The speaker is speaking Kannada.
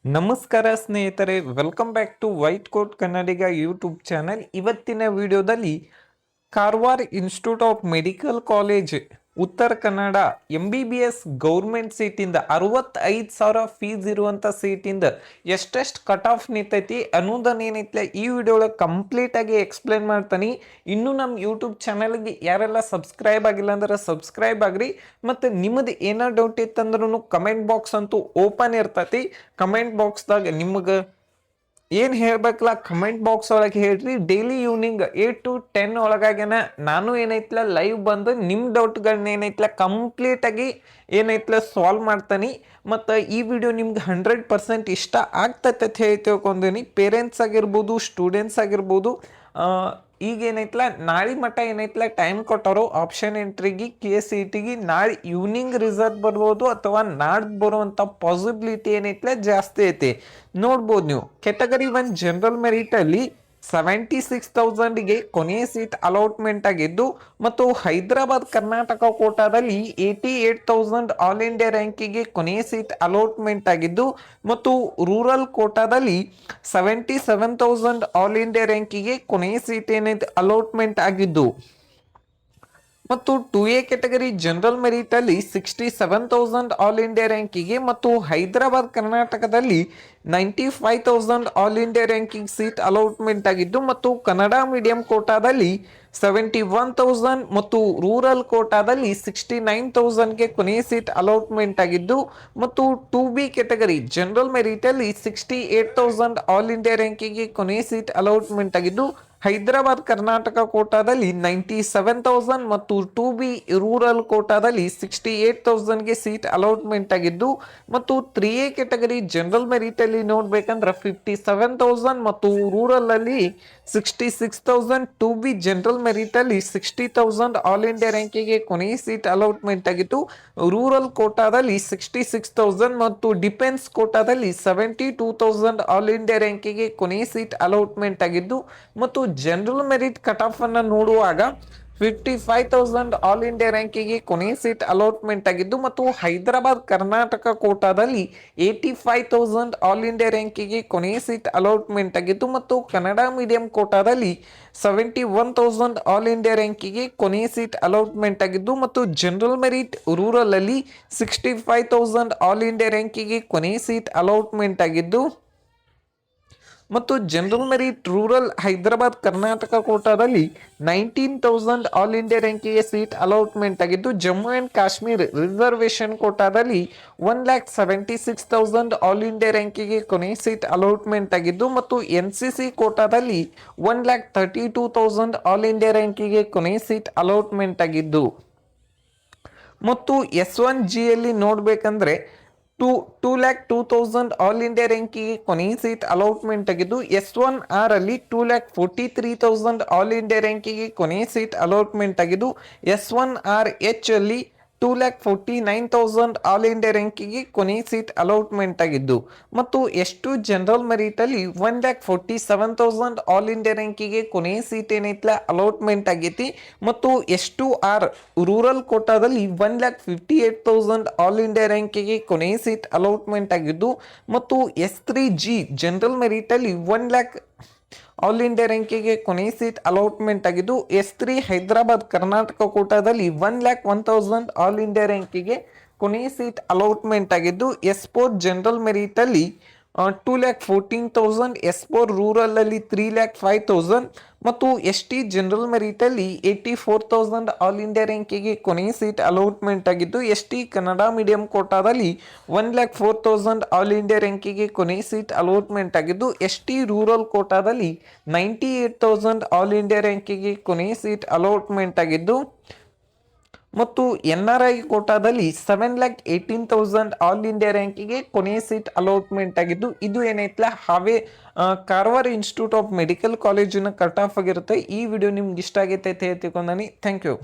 ನಮಸ್ಕಾರ ಸ್ನೇಹಿತರೆ, welcome back to white coat Kannadiga YouTube channel. ಇವತ್ತಿನ ವಿಡಿಯೋದಲ್ಲಿ Karwar institute of medical college Uttara Kannada MBBS government ಸೀಟಿಂದ 65,000 ಫೀಸ್ ಇರುವಂಥ ಸೀಟಿಂದ ಎಷ್ಟೆಷ್ಟು ಕಟ್ ಆಫ್ ನಿಂತೈತಿ ಅನ್ನೋದನ್ನ ಏನೈತಿ ಈ ವಿಡಿಯೋಳಗೆ ಕಂಪ್ಲೀಟ್ ಆಗಿ ಎಕ್ಸ್ಪ್ಲೇನ್ ಮಾಡ್ತಾನೆ. ಇನ್ನು ನಮ್ಮ ಯೂಟ್ಯೂಬ್ ಚಾನಲ್ಗೆ ಯಾರೆಲ್ಲ ಸಬ್ಸ್ಕ್ರೈಬ್ ಆಗಿಲ್ಲ ಅಂದ್ರೆ ಸಬ್ಸ್ಕ್ರೈಬ್ ಆಗ್ರಿ. ಮತ್ತು ನಿಮ್ಮದು ಏನೋ ಡೌಟ್ ಇತ್ತಂದ್ರೂ ಕಮೆಂಟ್ ಬಾಕ್ಸ್ ಅಂತೂ ಓಪನ್ ಇರ್ತೈತಿ. ಕಮೆಂಟ್ ಬಾಕ್ಸ್ದಾಗ ನಿಮಗೆ ಏನು ಹೇಳ್ಬೇಕಲ್ಲ ಕಮೆಂಟ್ ಬಾಕ್ಸ್ ಒಳಗೆ ಹೇಳ್ರಿ. ಡೈಲಿ ಈವ್ನಿಂಗ್ 8 to 10 ಒಳಗಾಗೇನ ನಾನು ಏನೈತ್ಲ ಲೈವ್ ಬಂದು ನಿಮ್ಮ ಡೌಟ್ಗಳನ್ನ ಏನೈತ್ಲ ಕಂಪ್ಲೀಟಾಗಿ ಏನೈತ್ಲ ಸಾಲ್ವ್ ಮಾಡ್ತಾನೆ. ಮತ್ತು ಈ ವಿಡಿಯೋ ನಿಮ್ಗೆ 100% ಇಷ್ಟ ಆಗ್ತೈತೆ ಅಂತ ಹೇಳಿ ತಿಳ್ಕೊಂಡೀನಿ. ಪೇರೆಂಟ್ಸ್ ಆಗಿರ್ಬೋದು, ಸ್ಟೂಡೆಂಟ್ಸ್ ಆಗಿರ್ಬೋದು. ಈಗೇನೈತ್ಲ ನಾಳೆ ಮಟ್ಟ ಏನೈತ್ಲ ಟೈಮ್ ಕೊಟ್ಟರು ಆಪ್ಷನ್ ಎಂಟ್ರಿಗೆ KCETಗೆ. ನಾಳೆ ಈವ್ನಿಂಗ್ ರಿಸಲ್ಟ್ ಬರ್ಬೋದು ಅಥವಾ ನಾಡ್ದು ಬರುವಂಥ ಪಾಸಿಬಿಲಿಟಿ ಏನೈತ್ಲ ಜಾಸ್ತಿ ಐತಿ. ನೋಡ್ಬೋದು ನೀವು ಕೆಟಗರಿ 1 ಜನರಲ್ ಮೆರಿಟಲ್ಲಿ 76,000ಗೆ ಕೊನೆಯ ಸೀಟ್ ಅಲಾಟ್ಮೆಂಟ್ ಆಗಿದ್ದು, ಮತ್ತು ಹೈದರಾಬಾದ್ ಕರ್ನಾಟಕ ಕೋಟಾದಲ್ಲಿ 88,000 ಆಲ್ ಇಂಡಿಯಾ ರ್ಯಾಂಕಿಗೆ ಕೊನೆಯ ಸೀಟ್ ಅಲಾಟ್ಮೆಂಟ್ ಆಗಿದ್ದು, ಮತ್ತು ರೂರಲ್ ಕೋಟಾದಲ್ಲಿ 77,000 ಆಲ್ ಇಂಡಿಯಾ ರ್ಯಾಂಕಿಗೆ ಕೊನೆಯ ಸೀಟ್ ಏನೈತೆ ಅಲಾಟ್ಮೆಂಟ್ ಆಗಿದ್ದು, ಮತ್ತು 2A ಕೆಟಗರಿ ಜನರಲ್ ಮೆರಿಟ್ ಅಲ್ಲಿ 67,000 ಆಲ್ ಇಂಡಿಯಾ ರ್ಯಾಂಕಿಗೆ ಮತ್ತು ಹೈದರಾಬಾದ್ ಕರ್ನಾಟಕದಲ್ಲಿ 95,000 all India ranking seat allotment ಆಗಿದ್ದು, ಮತ್ತು ಕನ್ನಡ ಮೀಡಿಯಂ ಕೋಟಾದಲ್ಲಿ 71,000 ಮತ್ತು ರೂರಲ್ ಕೋಟಾದಲ್ಲಿ 69,000ಗೆ ಕೊನೆಯ ಸೀಟ್ ಅಲಾಟ್ಮೆಂಟ್ ಆಗಿದ್ದು, ಮತ್ತು 2B ಕೆಟಗರಿ ಜನರಲ್ ಮೆರಿಟ್ ಅಲ್ಲಿ 68,000 ಆಲ್ ಇಂಡಿಯಾ ರ್ಯಾಂಕಿಗೆ ಕೊನೆಯ ಸೀಟ್ ಅಲಾಟ್ಮೆಂಟ್ ಆಗಿದ್ದು, ಹೈದರಾಬಾದ್ ಕರ್ನಾಟಕ ಕೋಟಾದಲ್ಲಿ 97,000 ಮತ್ತು 2B ರೂರಲ್ ಕೋಟಾದಲ್ಲಿ 68,000ಗೆ ಸೀಟ್ ಅಲಾಟ್ಮೆಂಟ್ ಆಗಿದ್ದು, ಮತ್ತು 3A ಕೆಟಗರಿ ಜನರಲ್ ಮೆರಿಟ್ ಅಲ್ಲಿ ನೋಡ್ಬೇಕಂದ್ರೆ 57,000 ಮತ್ತು ರೂರಲ್ ಅಲ್ಲಿ 66,000, 2B ಜನರಲ್ ಮೆರಿಟ್ ಅಲ್ಲಿ 60,000 ಆಲ್ ಇಂಡಿಯಾ ರ್ಯಾಂಕಿಗೆ ಕೊನೆಯ ಸೀಟ್ ಅಲಾಟ್ಮೆಂಟ್ ಆಗಿದ್ದು, ರೂರಲ್ ಕೋಟಾದಲ್ಲಿ 66,000 ಮತ್ತು ಡಿಫೆನ್ಸ್ ಕೋಟಾದಲ್ಲಿ 72,000 ಆಲ್ ಇಂಡಿಯಾ ರ್ಯಾಂಕಿಗೆ ಕೊನೆಯ ಸೀಟ್ ಅಲಾಟ್ಮೆಂಟ್ ಆಗಿದ್ದು, ಮತ್ತು ಜನರಲ್ ಮೆರಿಟ್ ಕಟ್ ಆಫ್ ಅನ್ನು ನೋಡುವಾಗ 55,000 ಆಲ್ ಇಂಡಿಯಾ ರ್ಯಾಂಕಿಗೆ ಕೊನೆಯ ಸೀಟ್ ಅಲಾಟ್ಮೆಂಟ್ ಆಗಿದ್ದು, ಮತ್ತು ಹೈದರಾಬಾದ್ ಕರ್ನಾಟಕ ಕೋಟಾದಲ್ಲಿ 85,000 ಆಲ್ ಇಂಡಿಯಾ ರ್ಯಾಂಕಿಗೆ ಕೊನೆಯ ಸೀಟ್ ಅಲಾಟ್ಮೆಂಟ್ ಆಗಿದ್ದು, ಮತ್ತು ಕನ್ನಡ ಮೀಡಿಯಂ ಕೋಟಾದಲ್ಲಿ 71,000 ಆಲ್ ಇಂಡಿಯಾ ರ್ಯಾಂಕಿಗೆ ಕೊನೆಯ ಸೀಟ್ ಅಲಾಟ್ಮೆಂಟ್ ಆಗಿದ್ದು, ಮತ್ತು ಜನರಲ್ ಮೆರಿಟ್ ರೂರಲ್ ಅಲ್ಲಿ 65,000 ಆಲ್ ಇಂಡಿಯಾ ರ್ಯಾಂಕಿಗೆ ಕೊನೆಯ ಸೀಟ್ ಅಲಾಟ್ಮೆಂಟ್ ಆಗಿದ್ದು, ಮತ್ತು general merit rural Hyderabad Karnataka ಕೋಟಾದಲ್ಲಿ 19,000 ಆಲ್ ಇಂಡಿಯಾ ರ್ಯಾಂಕಿಗೆ ಸೀಟ್ ಅಲಾಟ್ಮೆಂಟ್ ಆಗಿದ್ದು, ಜಮ್ಮು ಆ್ಯಂಡ್ ಕಾಶ್ಮೀರ್ ರಿಸರ್ವೇಷನ್ ಕೋಟಾದಲ್ಲಿ 176,000 ಆಲ್ ಇಂಡಿಯಾ ರ್ಯಾಂಕಿಗೆ ಕೊನೆಯ ಸೀಟ್ ಅಲಾಟ್ಮೆಂಟ್ ಆಗಿದ್ದು, ಮತ್ತು NCC ಕೋಟಾದಲ್ಲಿ 132,000 ಆಲ್ ಇಂಡಿಯಾ ರ್ಯಾಂಕಿಗೆ ಕೊನೆಯ ಸೀಟ್ ಅಲಾಟ್ಮೆಂಟ್ ಆಗಿದ್ದು, ಮತ್ತು S1G ಯಲ್ಲಿ ನೋಡಬೇಕಂದ್ರೆ 202,000 ಆಲ್ ಇಂಡಿಯಾ ರ್ಯಾಂಕಿಗೆ ಕೊನೆಯ ಸೀಟ್ ಅಲಾಟ್ಮೆಂಟ್ ಆಗಿದ್ದು, S1R ಅಲ್ಲಿ 243,000 ಆಲ್ ಇಂಡಿಯಾ ರ್ಯಾಂಕಿಗೆ ಕೊನೆಯ ಸೀಟ್ ಅಲಾಟ್ಮೆಂಟ್ ಆಗಿದ್ದು, S1RH ಅಲ್ಲಿ 249,000 ಆಲ್ ಇಂಡಿಯಾ ರ್ಯಾಂಕಿಗೆ ಕೊನೆಯ ಸೀಟ್ ಅಲಾಟ್ಮೆಂಟ್ ಆಗಿದ್ದು, ಮತ್ತು S2 ಜನರಲ್ ಮೆರಿಟ್ ಅಲ್ಲಿ 147,000 ಆಲ್ ಇಂಡಿಯಾ ರ್ಯಾಂಕಿಗೆ ಕೊನೆಯ ಸೀಟ್ ಏನೈತ್ಲ ಅಲಾಟ್ಮೆಂಟ್ ಆಗೈತಿ, ಮತ್ತು S2R ರೂರಲ್ ಕೋಟಾದಲ್ಲಿ 158,000 ಆಲ್ ಇಂಡಿಯಾ ರ್ಯಾಂಕಿಗೆ ಕೊನೆಯ ಸೀಟ್ ಅಲಾಟ್ಮೆಂಟ್ ಆಗಿದ್ದು, ಮತ್ತು S3G ಜನರಲ್ ಮೆರಿಟ್ ಅಲ್ಲಿ 1,00,000 ಆಲ್ ಇಂಡಿಯಾ ರ್ಯಾಂಕಿಗೆ ಕೊನೆಯ ಸೀಟ್ ಅಲಾಟ್ಮೆಂಟ್ ಆಗಿದ್ದು, S3 ಹೈದರಾಬಾದ್ ಕರ್ನಾಟಕ ಕೋಟಾದಲ್ಲಿ 1,01,000 ಆಲ್ ಇಂಡಿಯಾ ರ್ಯಾಂಕಿಗೆ ಕೊನೆಯ ಸೀಟ್ ಅಲಾಟ್ಮೆಂಟ್ ಆಗಿದ್ದು, S4 ಜನರಲ್ ಮೆರಿಟ್ ಅಲ್ಲಿ 2,14,000, S4 ರೂರಲ್ ಅಲ್ಲಿ 3,05,000, ಮತ್ತು ST ಜನರಲ್ ಮೆರಿಟ್ ಅಲ್ಲಿ 84,000 ಆಲ್ ಇಂಡಿಯಾ ರ್ಯಾಂಕಿಗೆ ಕೊನೆಯ ಸೀಟ್ ಅಲಾಟ್ಮೆಂಟ್ ಆಗಿದ್ದು, ST ಕನ್ನಡ ಮೀಡಿಯಂ ಕೋಟಾದಲ್ಲಿ 1,04,000 ಆಲ್ ಇಂಡಿಯಾ ರ್ಯಾಂಕಿಗೆ ಕೊನೆಯ ಸೀಟ್ ಅಲಾಟ್ಮೆಂಟ್ ಆಗಿದ್ದು, ST ರೂರಲ್ ಕೋಟಾದಲ್ಲಿ 98,000 ಆಲ್ ಇಂಡಿಯಾ ರ್ಯಾಂಕಿಗೆ ಕೊನೆಯ ಸೀಟ್ ಅಲಾಟ್ಮೆಂಟ್ ಆಗಿದ್ದು, ಮತ್ತು NRI ಕೋಟಾದಲ್ಲಿ 7,18,000 ಆಲ್ ಇಂಡಿಯಾ ರ್ಯಾಂಕಿಗೆ ಕೊನೆಯ ಸೀಟ್ ಅಲಾಟ್ಮೆಂಟ್ ಆಗಿದ್ದು, ಇದು ಏನೈತ್ಲ ಕಾರವಾರ ಇನ್ಸ್ಟಿಟ್ಯೂಟ್ ಆಫ್ ಮೆಡಿಕಲ್ ಕಾಲೇಜಿನ ಕಟ್ ಆಫ್ ಆಗಿರುತ್ತೆ. ಈ ವಿಡಿಯೋ ನಿಮ್ಗೆ ಇಷ್ಟ ಆಗೈತೆ ಅಂತ ಹೇಳ್ತಿಕೊಂಡಾನಿ. Thank you.